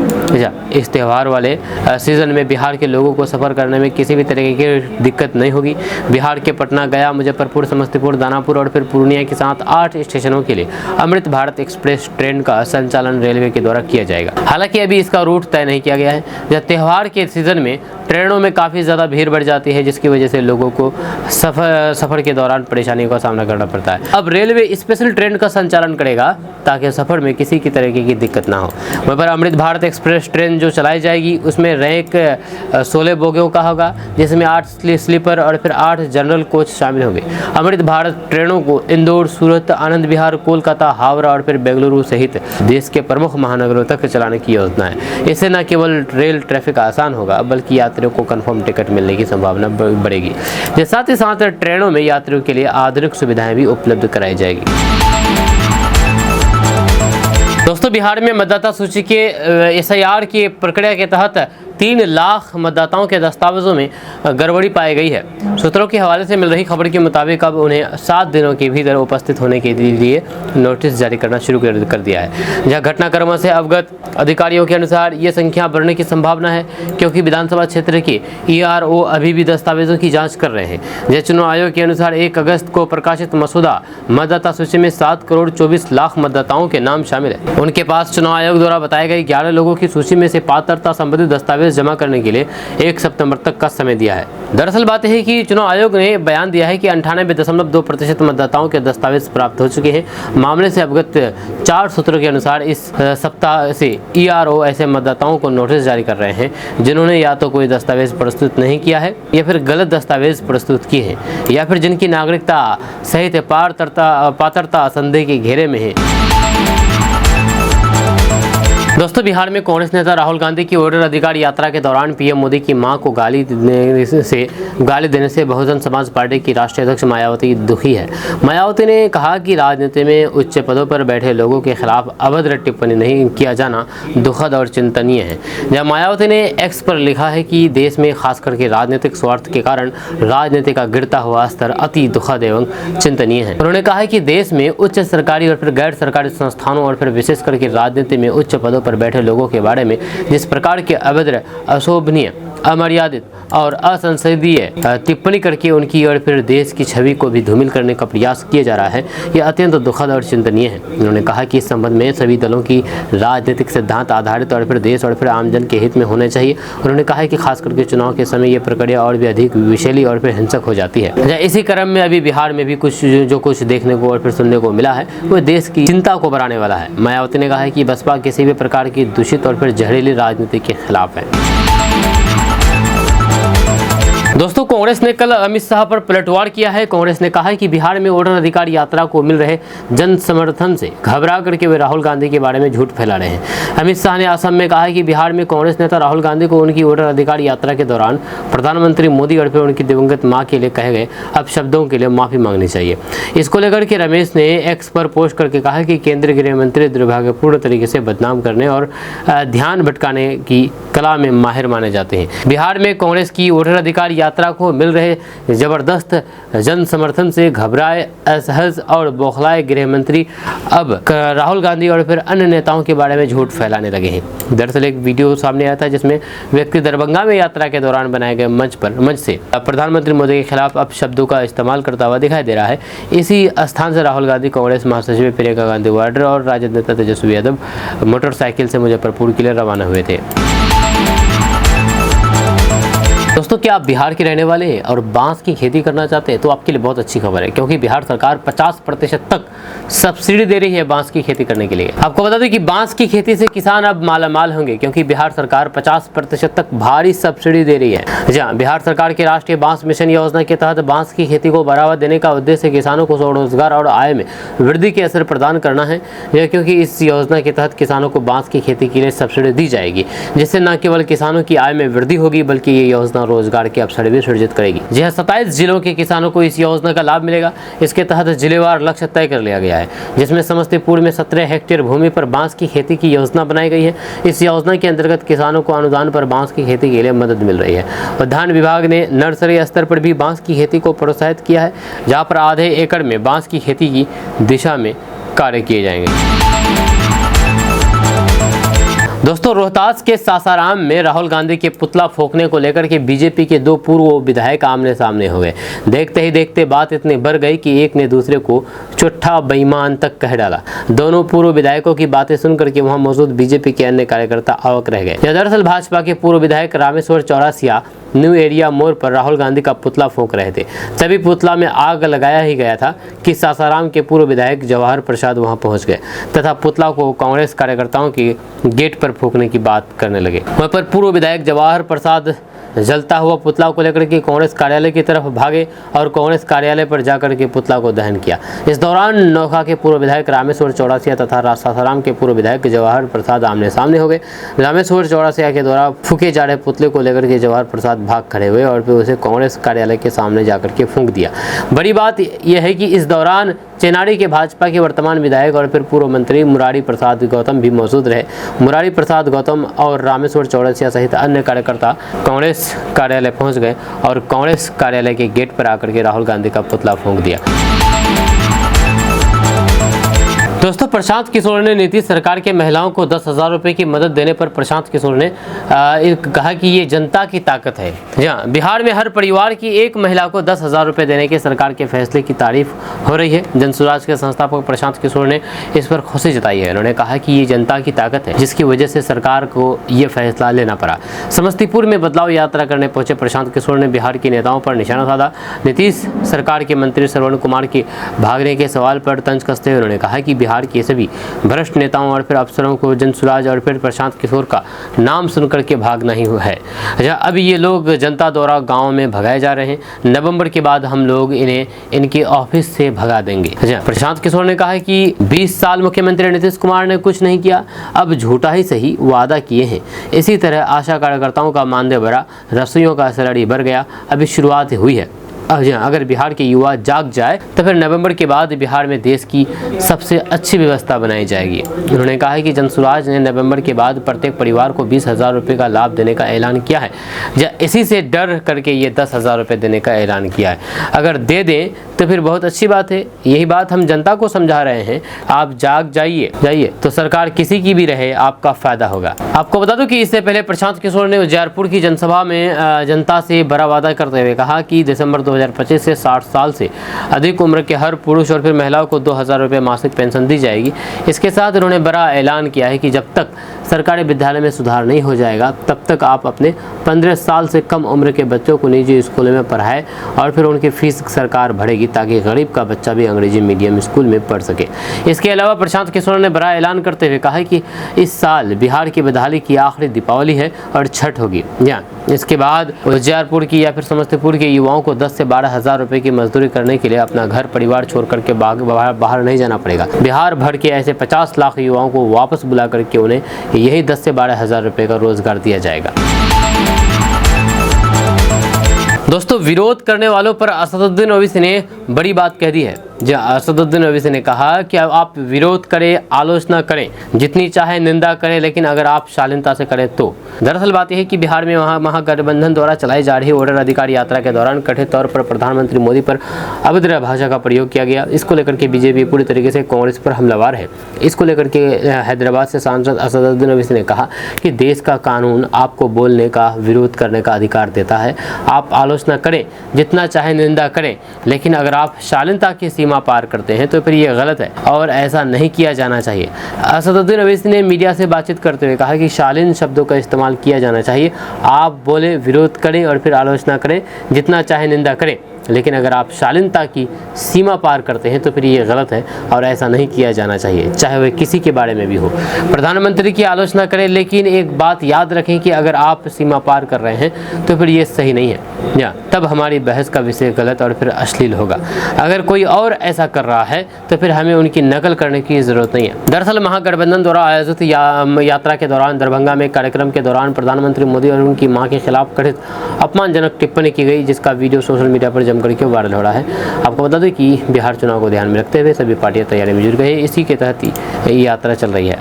इस त्यौहार वाले सीजन में बिहार के लोगों को सफ़र करने में किसी भी तरह की दिक्कत नहीं होगी। बिहार के पटना, गया, मुजफ्फरपुर, समस्तीपुर, दानापुर और फिर पूर्णिया के साथ 8 स्टेशनों के लिए अमृत भारत एक्सप्रेस ट्रेन का संचालन रेलवे के द्वारा किया जाएगा। हालांकि अभी इसका रूट तय नहीं किया गया है। जब त्यौहार के सीजन में ट्रेनों में काफ़ी ज़्यादा भीड़ बढ़ जाती है, जिसकी वजह से लोगों को सफ़र के दौरान परेशानियों का सामना करना पड़ता है। अब रेलवे स्पेशल ट्रेन का संचालन करेगा ताकि सफ़र में किसी की तरीके की दिक्कत ना हो। वहीं पर अमृत भारत एक्सप्रेस ट्रेन जो चलाई जाएगी उसमें रैंक 16 बोगियों का होगा, जिसमें 8 स्लीपर और फिर 8 जनरल कोच शामिल होंगे। अमृत भारत ट्रेनों को इंदौर, सूरत, आनंद विहार, कोलकाता, हावड़ा और फिर बेंगलुरु सहित देश के प्रमुख महानगरों तक चलाने की योजना है। इससे न केवल रेल ट्रैफिक आसान होगा बल्कि यात्रियों को कंफर्म टिकट मिलने की संभावना बढ़ेगी। साथ ही साथ ट्रेनों में यात्रियों के लिए आधुनिक सुविधाएं भी उपलब्ध कराई जाएगी। दोस्तों बिहार में मतदाता सूची के SIR की प्रक्रिया के तहत 3 लाख मतदाताओं के दस्तावेजों में गड़बड़ी पाई गई है। सूत्रों के हवाले से मिल रही खबर के मुताबिक अब उन्हें 7 दिनों के भीतर उपस्थित होने के लिए नोटिस जारी करना शुरू कर दिया है। जहां घटनाक्रम से अवगत अधिकारियों के अनुसार ये संख्या बढ़ने की संभावना है, क्योंकि विधानसभा क्षेत्र के ERO अभी भी दस्तावेजों की जाँच कर रहे हैं। जहाँ चुनाव आयोग के अनुसार 1 अगस्त को प्रकाशित मसूदा मतदाता सूची में 7 करोड़ 24 लाख मतदाताओं के नाम शामिल है। उनके पास चुनाव आयोग द्वारा बताए गए 11 लोगों की सूची में से पात्रता संबंधित दस्तावेज जमा करने के लिए 1 सितंबर तक का समय दिया है। दरअसल बात है कि चुनाव आयोग ने बयान दिया है कि 98.2% मतदाताओं के दस्तावेज प्राप्त हो चुके हैं। मामले से अवगत 4 सूत्रों के अनुसार इस सप्ताह से ERO ऐसे मतदाताओं को नोटिस जारी कर रहे हैं जिन्होंने या तो कोई दस्तावेज प्रस्तुत नहीं किया है या फिर गलत दस्तावेज प्रस्तुत किए हैं या फिर जिनकी नागरिकता सहित पात्रता संदेह के घेरे में है। दोस्तों बिहार में कांग्रेस नेता राहुल गांधी की वोटर अधिकार यात्रा के दौरान PM मोदी की मां को गाली देने से बहुजन समाज पार्टी की राष्ट्रीय अध्यक्ष मायावती दुखी है। मायावती ने कहा कि राजनीति में उच्च पदों पर बैठे लोगों के खिलाफ अभद्र टिप्पणी नहीं किया जाना दुखद और चिंतनीय है। जब मायावती ने X पर लिखा है कि देश में खासकर के राजनीतिक स्वार्थ के कारण राजनीति का गिरता हुआ स्तर अति दुखद एवं चिंतनीय है। उन्होंने कहा है कि देश में उच्च सरकारी और फिर गैर सरकारी संस्थानों और फिर विशेष करके राजनीति में उच्च पदों पर बैठे लोगों के बारे में जिस प्रकार के अभद्र, अशोभनीय, अमर्यादित और असंसदीय टिप्पणी करके उनकी और फिर देश की छवि को भी धूमिल करने का प्रयास किया जा रहा है, यह अत्यंत दुखद और चिंतनीय है। उन्होंने कहा कि इस संबंध में सभी दलों की राजनीतिक सिद्धांत आधारित और फिर देश और फिर आमजन के हित में होने चाहिए। उन्होंने कहा है कि खास करके चुनाव के समय ये प्रक्रिया और भी अधिक विषैली और फिर हिंसक हो जाती है। इसी क्रम में अभी बिहार में भी कुछ देखने को और फिर सुनने को मिला है वो देश की चिंता को बढ़ाने वाला है। मायावती ने कहा है कि बसपा किसी भी प्रकार की दूषित और फिर जहरीली राजनीति के खिलाफ है। दोस्तों कांग्रेस ने कल अमित शाह पर पलटवार किया है। कांग्रेस ने कहा है कि बिहार में वोटर अधिकार यात्रा को मिल रहे जन समर्थन से घबरा करके वे राहुल गांधी के बारे में झूठ फैला रहे हैं। अमित शाह ने असम में कहा है कि बिहार में कांग्रेस नेता राहुल गांधी को उनकी वोटर अधिकार यात्रा के दौरान प्रधानमंत्री मोदी और फिर उनकी दिवंगत मां के लिए कहे गए अपशब्दों के लिए माफी मांगनी चाहिए। इसको लेकर के रमेश ने X पर पोस्ट करके कहा कि केंद्रीय गृह मंत्री दुर्भाग्यपूर्ण तरीके से बदनाम करने और ध्यान भटकाने की कला में माहिर माने जाते हैं। बिहार में कांग्रेस की वोटर अधिकार यात्रा को मिल रहे जबरदस्त जन समर्थन से घबराए, असहज और बौखलाए गृह मंत्री अब राहुल गांधी और फिर अन्य नेताओं के बारे में झूठ फैलाने लगे हैं। दरअसल एक वीडियो सामने आया था जिसमें व्यक्ति दरभंगा में यात्रा के दौरान बनाए गए मंच से प्रधानमंत्री मोदी के खिलाफ अपशब्दों का इस्तेमाल करता हुआ दिखाई दे रहा है। इसी स्थान से राहुल गांधी, कांग्रेस महासचिव प्रियंका गांधी वाड्रा और राजद नेता तेजस्वी यादव मोटरसाइकिल से मुजफ्फरपुर के लिए रवाना हुए थे। दोस्तों क्या आप बिहार के रहने वाले हैं और बांस की खेती करना चाहते हैं तो आपके लिए बहुत अच्छी खबर है, क्योंकि बिहार सरकार 50% तक सब्सिडी दे रही है बांस की खेती करने के लिए। आपको बता दें कि बांस की खेती से किसान अब मालामाल होंगे, क्योंकि बिहार सरकार 50% तक भारी सब्सिडी दे रही है। जहाँ बिहार सरकार के राष्ट्रीय बांस मिशन योजना के तहत बांस की खेती को बढ़ावा देने का उद्देश्य किसानों को स्वरोजगार और आय में वृद्धि के अवसर प्रदान करना है। यह क्योंकि इस योजना के तहत किसानों को बांस की खेती के लिए सब्सिडी दी जाएगी, जिससे न केवल किसानों की आय में वृद्धि होगी बल्कि ये योजना रोजगार के अवसर भी सृजित करेगी। जी हाँ, 27 जिलों के किसानों को इस योजना का लाभ मिलेगा। इसके तहत जिलेवार लक्ष्य तय कर लिया गया है, जिसमें समस्तीपुर में 17 हेक्टेयर भूमि पर बांस की खेती की योजना बनाई गई है। इस योजना के अंतर्गत किसानों को अनुदान पर बांस की खेती के लिए मदद मिल रही है। उद्यान विभाग ने नर्सरी स्तर पर भी बांस की खेती को प्रोत्साहित किया है, जहां पर आधे एकड़ में बांस की खेती की दिशा में कार्य किए जाएंगे। दोस्तों, रोहतास के सासाराम में राहुल गांधी के पुतला फूंकने को लेकर के बीजेपी के दो पूर्व विधायक आमने सामने हो गए। देखते ही देखते बात इतनी बढ़ गई कि एक ने दूसरे को चुट्ठा बेईमान तक कह डाला। दोनों पूर्व विधायकों की बातें सुनकर के वहां मौजूद बीजेपी के अन्य कार्यकर्ता अवाक रह गए। दरअसल भाजपा के पूर्व विधायक रामेश्वर चौरसिया न्यू एरिया मोड़ पर राहुल गांधी का पुतला फूंक रहे थे। तभी पुतला में आग लगाया ही गया था कि सासाराम के पूर्व विधायक जवाहर प्रसाद वहां पहुंच गए तथा पुतला को कांग्रेस कार्यकर्ताओं के गेट पर फूंकने की बात करने लगे। वहां पर पूर्व विधायक जवाहर प्रसाद जलता हुआ पुतला को लेकर के कांग्रेस कार्यालय की तरफ भागे और कांग्रेस कार्यालय पर जाकर के पुतला को दहन किया। इस दौरान नौखा के पूर्व विधायक रामेश्वर चौरसिया तथा सासाराम के पूर्व विधायक जवाहर प्रसाद आमने सामने हो गए। रामेश्वर चौरसिया के द्वारा फूके जा रहे पुतले को लेकर के जवाहर प्रसाद भाग खड़े हुए और फिर उसे कांग्रेस कार्यालय के सामने जाकर के फूंक दिया। बड़ी बात यह है कि इस दौरान चेनारी के भाजपा के वर्तमान विधायक और फिर पूर्व मंत्री मुरारी प्रसाद गौतम भी मौजूद रहे। मुरारी प्रसाद गौतम और रामेश्वर चौरसिया सहित अन्य कार्यकर्ता कांग्रेस कार्यालय पहुंच गए और कांग्रेस कार्यालय के गेट पर आकर के राहुल गांधी का पुतला फूंक दिया। दोस्तों, प्रशांत किशोर ने नीतीश सरकार के महिलाओं को 10,000 रुपये की मदद देने पर प्रशांत किशोर ने कहा कि ये जनता की ताकत है। जहाँ बिहार में हर परिवार की एक महिला को 10,000 रुपये देने के सरकार के फैसले की तारीफ हो रही है। जनसुराज के संस्थापक प्रशांत किशोर ने इस पर खुशी जताई है। उन्होंने कहा कि ये जनता की ताकत है, जिसकी वजह से सरकार को ये फैसला लेना पड़ा। समस्तीपुर में बदलाव यात्रा करने पहुंचे प्रशांत किशोर ने बिहार के नेताओं पर निशाना साधा। नीतीश सरकार के मंत्री श्रवण कुमार के भागने के सवाल पर तंज कसते हुए उन्होंने कहा कि बिहार के सभी भ्रष्ट नेताओं और फिर अफसरों को जनसुराज और फिर प्रशांत किशोर का नाम सुनकर के भागना ही है। अब ये लोग जनता द्वारा गांव में भगाए जा रहे हैं। नवंबर के बाद हम लोग इन्हें इनके ऑफिस से भगा देंगे। प्रशांत किशोर ने कहा कि 20 साल मुख्यमंत्री नीतीश कुमार ने कुछ नहीं किया, अब झूठा ही सही वादा किए हैं। इसी तरह आशा कार्यकर्ताओं का मानदेय बढ़ा, रसोइयों का सैलरी बढ़ गया। अभी शुरुआत हुई है। अगर बिहार के युवा जाग जाए तो फिर नवंबर के बाद बिहार में देश की सबसे अच्छी व्यवस्था बनाई जाएगी। उन्होंने कहा है कि जनसुराज ने नवंबर के बाद प्रत्येक परिवार को 20,000 रुपये का लाभ देने का ऐलान किया है। इसी से डर करके ये 10,000 रुपये देने का ऐलान किया है। अगर दे दें तो फिर बहुत अच्छी बात है। यही बात हम जनता को समझा रहे हैं। आप जाग जाइए तो सरकार किसी की भी रहे, आपका फायदा होगा। आपको बता दूं कि इससे पहले प्रशांत किशोर ने उजियारपुर की जनसभा में जनता से बड़ा वादा करते हुए कहा कि दिसंबर 2025 से 60 साल से अधिक उम्र के हर पुरुष और फिर महिलाओं को 2,000 रुपये मासिक पेंशन दी जाएगी। इसके साथ उन्होंने बड़ा ऐलान किया है कि जब तक सरकारी विद्यालय में सुधार नहीं हो जाएगा तब तक आप अपने 15 साल से कम उम्र के बच्चों को निजी स्कूलों में पढ़ाएं और फिर उनकी फीस सरकार भरेगी ताकि गरीब का बच्चा भी अंग्रेजी मीडियम स्कूल में पढ़ सके। इसके अलावा प्रशांत किशोर ने बड़ा ऐलान करते हुए कहा कि इस साल बिहार की बदहाली की आखिरी दीपावली है और छठ होगी। इसके बाद उजियारपुर की या फिर समस्तीपुर के युवाओं को 10 से 12,000 रुपये की मजदूरी करने के लिए अपना घर परिवार छोड़ करके बाहर नहीं जाना पड़ेगा। बिहार भर के ऐसे 50 लाख युवाओं को वापस बुला करके उन्हें यही 10 से 12,000 रुपये का रोजगार दिया जाएगा। दोस्तों, विरोध करने वालों पर असदुद्दीन ओवैसी ने बड़ी बात कह दी है। असदुद्दीन ओवैसी ने कहा कि आप विरोध करें, आलोचना करें, जितनी चाहे निंदा करें, लेकिन अगर आप शालीनता से करें तो। दरअसल बात यह है कि बिहार में महागठबंधन द्वारा चलाई जा रही वोटर अधिकार यात्रा के दौरान कथित तौर पर प्रधानमंत्री मोदी पर अभद्र भाषा का प्रयोग किया गया। इसको लेकर के बीजेपी पूरी तरीके से कांग्रेस पर हमलावर है। इसको लेकर के हैदराबाद से सांसद असदुद्दीन ओवैसी ने कहा कि देश का कानून आपको बोलने का, विरोध करने का अधिकार देता है। आप आलोचना करें, जितना चाहे निंदा करें, लेकिन अगर आप शालीनता की सीमा पार करते हैं तो फिर ये गलत है और ऐसा नहीं किया जाना चाहिए। असदुद्दीन ओवैसी ने मीडिया से बातचीत करते हुए कहा कि शालीन शब्दों का इस्तेमाल किया जाना चाहिए। आप बोले, विरोध करें और फिर आलोचना करें, जितना चाहे निंदा करें, लेकिन अगर आप शालीनता की सीमा पार करते हैं तो फिर ये गलत है और ऐसा नहीं किया जाना चाहिए, चाहे वह किसी के बारे में भी हो। प्रधानमंत्री की आलोचना करें, लेकिन एक बात याद रखें कि अगर आप सीमा पार कर रहे हैं तो फिर ये सही नहीं है, या तब हमारी बहस का विषय गलत और फिर अश्लील होगा। अगर कोई और ऐसा कर रहा है तो फिर हमें उनकी नकल करने की ज़रूरत नहीं है। दरअसल महागठबंधन द्वारा आयोजित यात्रा के दौरान दरभंगा में कार्यक्रम के दौरान प्रधानमंत्री मोदी और उनकी मां के खिलाफ कथित अपमानजनक टिप्पणी की गई, जिसका वीडियो सोशल मीडिया पर जमकर के वायरल हो रहा है। आपको बता दें कि बिहार चुनाव को ध्यान में रखते हुए सभी पार्टियां तैयारी में जुट गई है। इसी के तहत ही यात्रा चल रही है।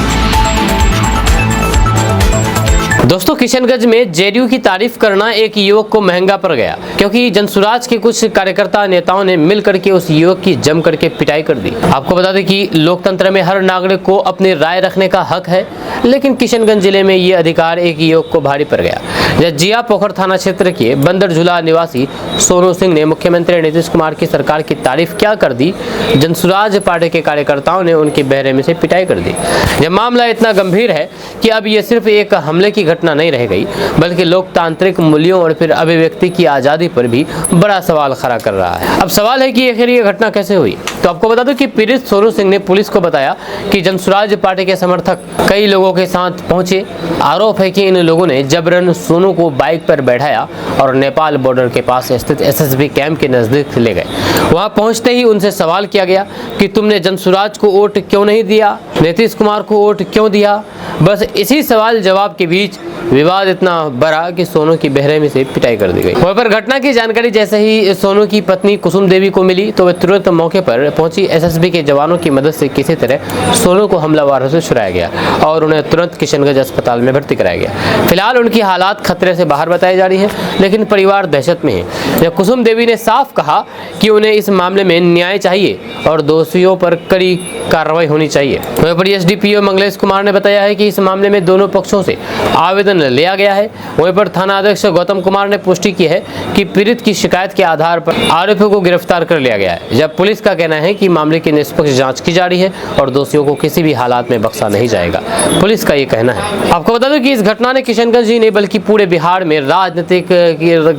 दोस्तों, किशनगंज में जेडीयू की तारीफ करना एक युवक को महंगा पड़ गया, क्योंकि जनसुराज के कुछ कार्यकर्ता नेताओं ने मिल करके उस युवक की जम करके पिटाई कर दी। आपको बता दें कि लोकतंत्र में हर नागरिक को अपनी राय रखने का हक है, लेकिन किशनगंज जिले में ये अधिकार एक युवक को भारी पड़ गया। जिया पोखर थाना क्षेत्र के बंदर झूला निवासी सोनू सिंह ने मुख्यमंत्री नीतीश कुमार की सरकार की तारीफ क्या कर दी, जनसुराज पार्टी के कार्यकर्ताओं ने उनके बहरे में से पिटाई कर दी। यह मामला इतना गंभीर है कि अब ये सिर्फ एक हमले की घटना नहीं रह गई, बल्कि लोकतांत्रिक मूल्यों और फिर अभिव्यक्ति की आज़ादी पर भी बड़ा सवाल खड़ा कर रहा है। अब सवाल है कि आखिर ये घटना कैसे हुई। तो आपको बता दूं कि पीड़ित सोनू सिंह ने पुलिस को बताया कि जनसुराज पार्टी के समर्थक कई लोगों के साथ पहुंचे। आरोप है कि इन लोगों ने जबरन सोनू को बाइक पर बैठाया और नेपाल बॉर्डर के पास स्थित एसएसबी कैंप के नजदीक ले गए। वहां पहुंचते ही उनसे सवाल किया गया कि तुमने जनसुराज को वोट क्यों नहीं दिया, नीतीश कुमार को वोट क्यों दिया। बस इसी सवाल जवाब के बीच विवाद इतना बढ़ा कि सोनू की बहरे में से पिटाई कर दी गई। वहाँ पर घटना की जानकारी जैसे ही सोनू की पत्नी कुसुम देवी को मिली तो वे तुरंत मौके पर पहुंची। एसएसबी के जवानों की मदद से किसी तरह सोनू को हमलावरों से छुड़ाया गया और उन्हें तुरंत किशनगंज अस्पताल में भर्ती कराया गया। फिलहाल उनकी हालात खतरे से बाहर बताई जा रही है, लेकिन परिवार दहशत में है। कुसुम देवी ने साफ कहा कि उन्हें इस मामले में न्याय चाहिए और दोषियों पर कड़ी कार्रवाई होनी चाहिए। वहीं पर एसडीपीओ मंगलेश कुमार ने बताया है कि इस मामले में दोनों पक्षों से आवेदन लिया गया है। वहीं पर थाना अध्यक्ष गौतम कुमार ने पुष्टि की है कि पीड़ित की शिकायत के आधार पर आरोपियों को गिरफ्तार कर लिया गया है। जब पुलिस का कहना है कि मामले की निष्पक्ष जांच की जा रही है और दोषियों को किसी भी हालात में बख्शा नहीं जाएगा, पुलिस का ये कहना है। आपको बता दें कि इस घटना ने किशनगंज ही नहीं बल्कि पूरे बिहार में राजनीतिक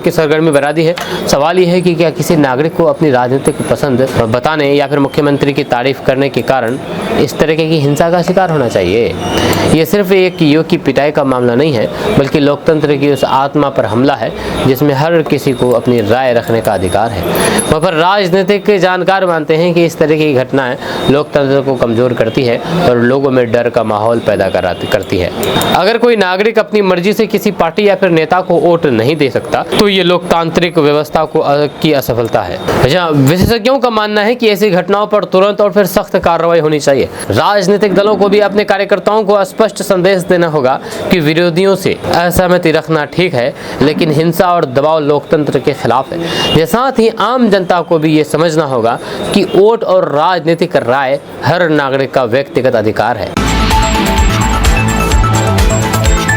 की सरगर्मी बढ़ा दी है। सवाल यह है कि क्या किसी नागरिक को अपनी राजनीतिक पसंद बताने या फिर मुख्यमंत्री की तारीफ करने के कारण इस तरीके की हिंसा का शिकार होना चाहिए। ये सिर्फ एक युवक की पिटाई का मामला नहीं है, बल्कि लोकतंत्र की उस आत्मा पर हमला है जिसमें हर किसी को अपनी राय रखने का अधिकार है। वहाँ पर राजनीतिक जानकार मानते हैं कि इस तरह की घटनाएं लोकतंत्र को कमजोर करती है और लोगों में डर का माहौल पैदा करती है। अगर कोई नागरिक अपनी मर्जी से किसी पार्टी या फिर नेता को वोट नहीं दे सकता तो ये लोकतांत्रिक व्यवस्था की असफलता है। विशेषज्ञों का मानना है कि ऐसी घटनाओं पर तुरंत और फिर सख्त कार्रवाई होनी चाहिए। राजनीतिक दलों को भी अपने कार्यकर्ताओं को स्पष्ट संदेश देना होगा कि विरोधियों से असहमति रखना ठीक है, लेकिन हिंसा और दबाव लोकतंत्र के खिलाफ है। साथ ही आम जनता को भी ये समझना होगा कि वोट और राजनीतिक राय हर नागरिक का व्यक्तिगत अधिकार है।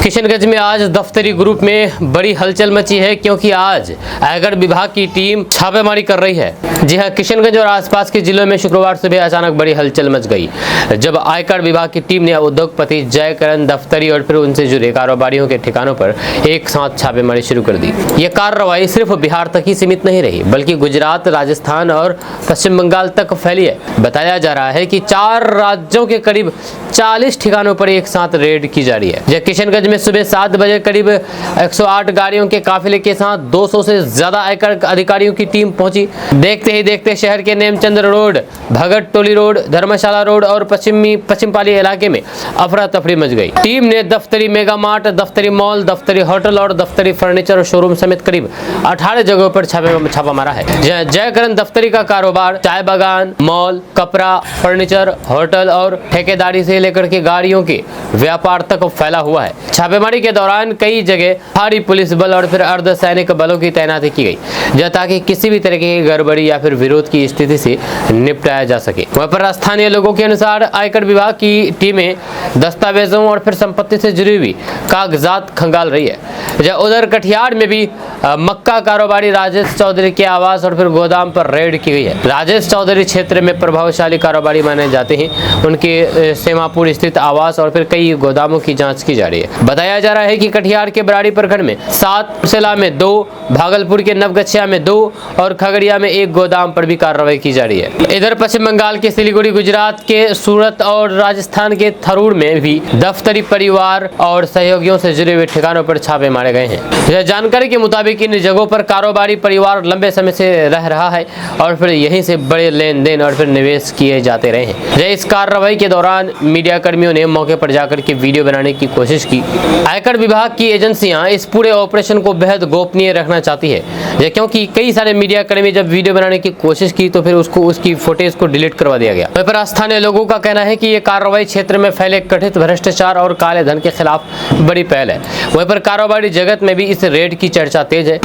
किशनगंज में आज दफ्तरी ग्रुप में बड़ी हलचल मची है, क्योंकि आज आयकर विभाग की टीम छापेमारी कर रही है। जी हां, किशनगंज और आसपास के जिलों में शुक्रवार सुबह अचानक बड़ी हलचल मच गई जब आयकर विभाग की टीम ने उद्योगपति जयकरण दफ्तरी और फिर उनसे जुड़े कारोबारियों के ठिकानों पर एक साथ छापेमारी शुरू कर दी। यह कार्रवाई सिर्फ बिहार तक ही सीमित नहीं रही, बल्कि गुजरात, राजस्थान और पश्चिम बंगाल तक फैली है। बताया जा रहा है कि 4 राज्यों के करीब 40 ठिकानों पर एक साथ रेड की जा रही है। जब किशनगंज में सुबह 7 बजे करीब 108 गाड़ियों के काफिले के साथ 200 से ज्यादा आयकर अधिकारियों की टीम पहुंची। देखते ही देखते शहर के नेमचंद्र रोड, भगत टोली रोड, धर्मशाला रोड और पश्चिम पाली इलाके में अफरा तफरी मच गई। टीम ने दफ्तरी मेगा मार्ट, दफ्तरी मॉल, दफ्तरी होटल और दफ्तरी फर्नीचर शोरूम समेत करीब 18 जगहों पर छापा मारा है। जयकरण दफ्तरी का कारोबार चाय बागान, मॉल, कपड़ा, फर्नीचर, होटल और ठेकेदारी से लेकर के गाड़ियों के व्यापार तक फैला हुआ है। छापेमारी के दौरान कई जगह भारी पुलिस बल और फिर अर्धसैनिक बलों की तैनाती की गई, ताकि किसी भी तरह की गड़बड़ी या फिर विरोध की स्थिति से निपटाया जा सके। वहाँ पर स्थानीय लोगों के अनुसार आयकर विभाग की टीमें दस्तावेजों और फिर संपत्ति से जुड़ी हुई कागजात खंगाल रही है। उधर कटिहार में भी मक्का कारोबारी राजेश चौधरी के आवास और फिर गोदाम पर रेड की गई है। राजेश चौधरी क्षेत्र में प्रभावशाली कारोबारी माने जाते हैं। उनके सेमापुर स्थित आवास और फिर कई गोदामों की जांच की जा रही है। बताया जा रहा है कि कटिहार के बराड़ी प्रखंड में 7, सिला में 2, भागलपुर के नवगछिया में 2 और खगड़िया में 1 गोदाम पर भी कार्रवाई की जा रही है। इधर पश्चिम बंगाल के सिलीगुड़ी, गुजरात के सूरत और राजस्थान के थरूर में भी दफ्तरी परिवार और सहयोगियों से जुड़े हुए ठिकानों पर छापे मारे गए हैं। यह जानकारी के मुताबिक इन जगहों पर कारोबारी परिवार लंबे समय से रह रहा है और फिर यहीं से बड़े लेन देन और फिर निवेश किए जाते रहे हैं। इस कार्रवाई के दौरान मीडिया कर्मियों ने मौके पर जाकर के वीडियो बनाने की कोशिश की। आयकर विभाग की एजेंसियां इस पूरे ऑपरेशन को बेहद गोपनीय रखना चाहती है, क्योंकि कई सारे मीडिया कर्मी जब वीडियो बनाने की कोशिश की तो फिर उसकी फुटेज को डिलीट करवा दिया गया। वहीं पर स्थानीय लोगों का कहना है कि ये कार्रवाई क्षेत्र में फैले कथित भ्रष्टाचार और काले धन के खिलाफ बड़ी पहल है। वहीं पर कारोबारी जगत में भी इस रेड की चर्चा तेज है।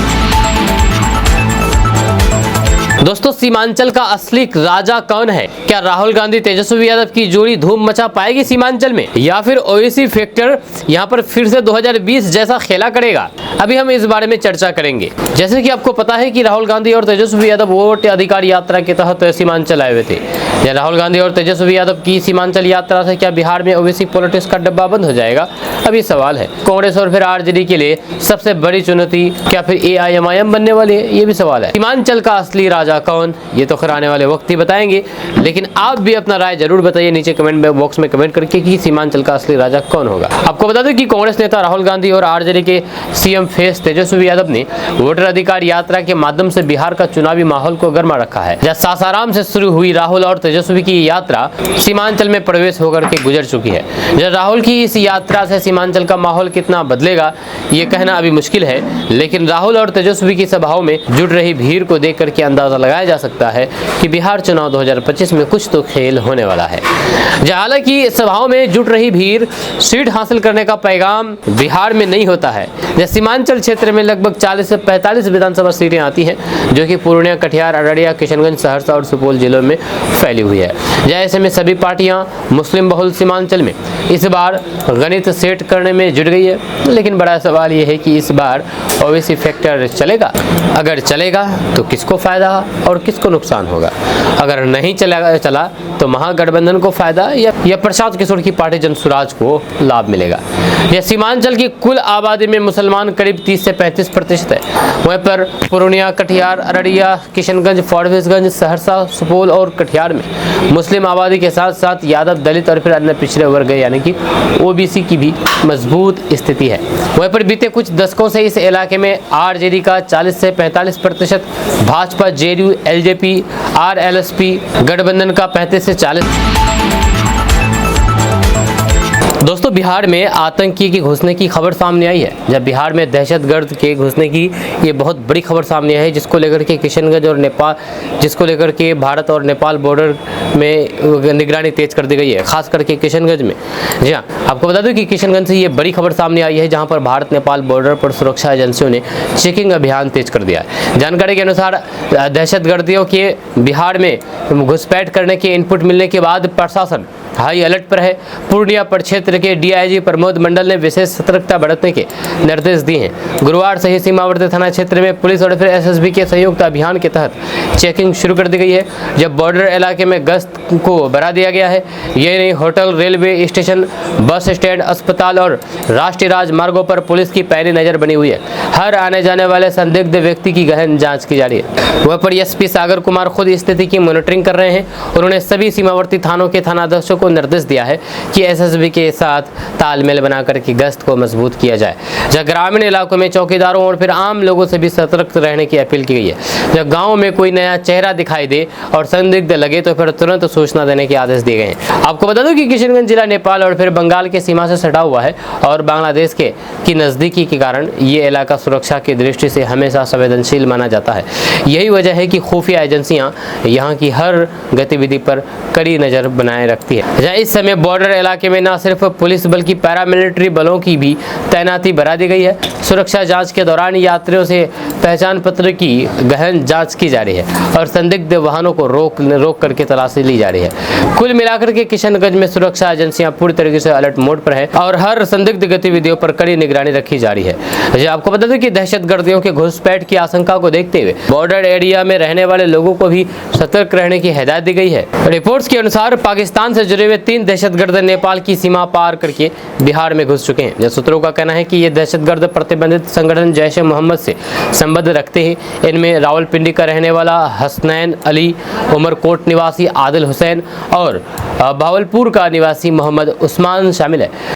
दोस्तों, सीमांचल का असली राजा कौन है? क्या राहुल गांधी तेजस्वी यादव की जोड़ी धूम मचा पाएगी सीमांचल में, या फिर ओवैसी फैक्टर यहां पर फिर से 2020 जैसा खेला करेगा? अभी हम इस बारे में चर्चा करेंगे। जैसे कि आपको पता है कि राहुल गांधी और तेजस्वी यादव वोट अधिकार यात्रा के तहत सीमांचल आए हुए थे। या राहुल गांधी और तेजस्वी यादव की सीमांचल यात्रा से क्या बिहार में ओवैसी पॉलिटिक्स का डब्बा बंद हो जाएगा? अभी सवाल है। कांग्रेस और फिर आरजेडी के लिए सबसे बड़ी चुनौती क्या फिर एआईएमआईएम बनने वाली है? ये भी सवाल है। सीमांचल का असली राजा कौन, ये तो खैर आने वाले वक्त ही बताएंगे, लेकिन आप भी अपना राय जरूर बताइए नीचे कमेंट बॉक्स में कमेंट करके कि सीमांचल का असली राजा कौन होगा। आपको बता दें कि कांग्रेस नेता राहुल गांधी और आरजेडी के सीएम फेस तेजस्वी यादव ने वोटर अधिकार यात्रा के माध्यम से बिहार का चुनावी माहौल को गर्मा रखा है। जब सासाराम से शुरू हुई राहुल और तेजस्वी की यात्रा सीमांचल में प्रवेश होकर के गुजर चुकी है। जब राहुल की इस यात्रा से सीमांचल का माहौल कितना बदलेगा ये कहना अभी मुश्किल है, लेकिन राहुल और तेजस्वी की सभाओं में जुट रही भीड़ को देख करके अंदाजा लगाया जा सकता है कि बिहार चुनाव 2025 में कुछ तो खेल होने वाला है। हालांकि सभाओं में जुट रही भीड़ सीट हासिल करने का पैगाम बिहार में नहीं होता है। सीमांचल क्षेत्र में लगभग 40 से 45 विधानसभा सीटें आती हैं, जो कि पूर्णिया, कटिहार, अररिया, किशनगंज, सहरसा और सुपौल जिलों में फैली हुई है। ऐसे में सभी पार्टियां मुस्लिम बहुल सीमांचल में इस बार गणित सेट करने में जुट गई है। लेकिन बड़ा सवाल यह है कि इस बार ओवैसी फैक्टर चलेगा? अगर चलेगा तो किसको फायदा और किसको नुकसान होगा? अगर नहीं चला तो महागठबंधन को फायदा या प्रशांत किशोर की पार्टी जनसुराज को लाभ मिलेगा। यह सीमांचल की कुल आबादी में मुसलमान करीब 30 से 35% है। वहीं पर पूर्णिया, कटिहार, अररिया, किशनगंज, फॉरबिसगंज, सहरसा, सुपौल और कटिहार में मुस्लिम आबादी के साथ साथ यादव, दलित और फिर अन्य पिछड़े वर्ग यानी कि ओबीसी की भी मजबूत स्थिति है। वहीं पर बीते कुछ दशकों से इस इलाके में आरजेडी का 40 से 45%, भाजपा, जेडीयू, एलजेपी, आरएलएसपी गठबंधन का 35 से 40। दोस्तों, बिहार में आतंकी के घुसने की खबर सामने आई है। जब बिहार में दहशतगर्द के घुसने की ये बहुत बड़ी खबर सामने आई है, जिसको लेकर के किशनगंज और नेपाल, जिसको लेकर के भारत और नेपाल बॉर्डर में निगरानी तेज कर दी गई है, खास करके किशनगंज में। जी हाँ, आपको बता दूं कि किशनगंज से ये बड़ी खबर सामने आई है, जहां पर भारत नेपाल बॉर्डर पर सुरक्षा एजेंसियों ने चेकिंग अभियान तेज कर दिया है। जानकारी के अनुसार दहशतगर्दियों के बिहार में घुसपैठ करने के इनपुट मिलने के बाद प्रशासन हाई अलर्ट पर है। पूर्णिया प्रक्षेत्र के डीआईजी प्रमोद मंडल ने विशेष सतर्कता बरतने के निर्देश दिए हैं। गुरुवार से ही सीमावर्ती थाना क्षेत्र में पुलिस और फिर एसएसबी के संयुक्त अभियान के तहत चेकिंग शुरू कर दी गई है। जब बॉर्डर इलाके में गश्त को बढ़ा दिया गया है। ये नहीं, hotel, railway station, bus stand, अस्पताल और राष्ट्रीय राजमार्गों पर पुलिस की पैनी नजर बनी हुई है। हर आने जाने वाले संदिग्ध व्यक्ति की गहन जाँच की जा रही है। वह पर एसपी सागर कुमार खुद स्थिति की मॉनिटरिंग कर रहे हैं। उन्होंने सभी सीमावर्ती थानों के थानाध्यक्षों को निर्देश दिया है कि एसएसबी के साथ तालमेल बनाकर के गश्त को मजबूत किया जाए। जब ग्रामीण इलाकों में चौकीदारों और फिर आम लोगों से भी सतर्क रहने की अपील की गई है। जब गांव में कोई नया चेहरा दिखाई दे और संदिग्ध लगे तो फिर तुरंत सूचना देने के आदेश दिए गए हैं। आपको बता दूं कि किशनगंज जिला नेपाल और फिर बंगाल के सीमा से सटा हुआ है और बांग्लादेश की नजदीकी के कारण ये इलाका सुरक्षा की दृष्टि से हमेशा संवेदनशील माना जाता है। यही वजह है कि खुफिया एजेंसियां यहाँ की हर गतिविधि पर कड़ी नजर बनाए रखती है। इस समय बॉर्डर इलाके में न सिर्फ पुलिस बल्कि पैरामिलिट्री बलों की भी तैनाती बढ़ा दी गई है। सुरक्षा जांच के दौरान यात्रियों से पहचान पत्र की गहन जांच की जा रही है और संदिग्ध वाहनों को रोक करके तलाशी ली जा रही है। कुल मिलाकर के किशनगंज में सुरक्षा एजेंसियां पूरी तरीके से अलर्ट मोड पर है और हर संदिग्ध गतिविधियों पर कड़ी निगरानी रखी जा रही है। आपको बता दें कि दहशतगर्दियों के घुसपैठ की आशंका को देखते हुए बॉर्डर एरिया में रहने वाले लोगों को भी सतर्क रहने की हिदायत दी गई है। रिपोर्ट्स के अनुसार पाकिस्तान से जुड़े हुए 3 दहशतगर्द नेपाल की सीमा पार करके बिहार में घुस चुके हैं। सूत्रों का कहना है कि ये दहशतगर्द प्रतिबंधित संगठन जैश ए मोहम्मद से संबंध रखते हैं। इनमें रावलपिंडी का रहने वाला हसनैन अली, उमरकोट निवासी आदिल हुसैन और भावलपुर का निवासी मोहम्मद उस्मान शामिल है।